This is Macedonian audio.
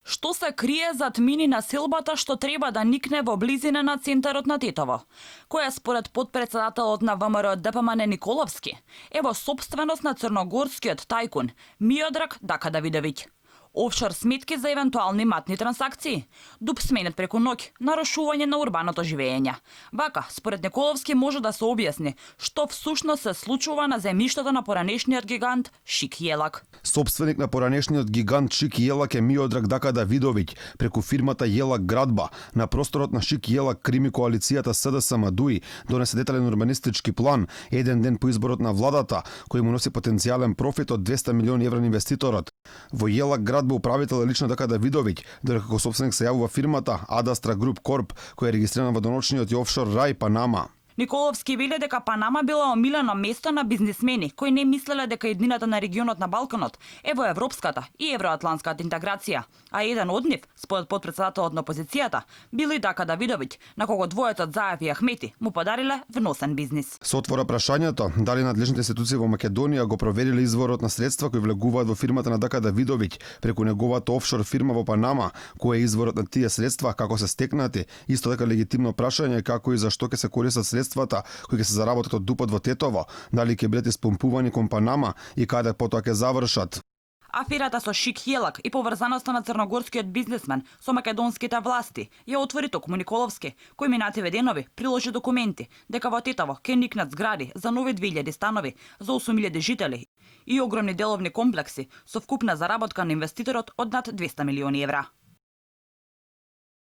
Што се крие зад мини населбата што треба да никне во близина на центарот на Тетово? Која според потпредседателот на ВМРО ДПМН Николовски е во сопственост на црногорскиот тајкун Миодраг Дакадавидовиќ? Офшор сметки за евентуални матни трансакции, дуп сменет преку ноќ, нарушување на урбаното живење. Вака, според Николовски може да се објасни што всушност се случува на земјиштето на поранешниот гигант Шик Јелак. Собственик на поранешниот гигант Шик Јелак е Миодраг Дакадавидовиќ преку фирмата Јелак Градба. На просторот на Шик Јелак крими коалицијата СДСМ ДУИ донесе детален урбанистички план еден ден по изборот на владата, кој му носи потенцијален профит од 200 милиони евра на инвеститорот. Во Јелак Градба управител е лично Дакадавидовиќ, додека како собственик се јавува фирмата Адастра Груп Корп, која е регистрирана во деночниот и офшор рај Панама. Николовски вели дека Панама била омилено место на бизнисмени кои не мислеле дека еднината на регионот на Балканот е во европската и евроатлантската интеграција, а еден од нив, според потпредседателот на опозицијата, бил и Дакадавидовиќ, на кого двојата Заев и Ахмети му подариле вносен бизнис. Се отвора прашањето дали надлежните институции во Македонија го провериле изворот на средства кои влегуваат во фирмата на Дакадавидовиќ преку неговата офшор фирма во Панама, кој е изворот на тие средства, како се стекнати, исто така легитимно прашање како и зашто ќе се користат средствата кои ќе се заработат од дупот во Тетово, дали ќе бидат испомпувани кон Панама и каде потоа ќе завршат. Аферата со Шик Јелак и поврзаноста на црногорскиот бизнисмен со македонските власти ја отвори токму Николовски, кој минативе денови приложи документи дека во Тетово ќе никнат згради за нови 2000 станови за 8000 жители и огромни деловни комплекси со вкупна заработка на инвеститорот од над 200 милиони евра.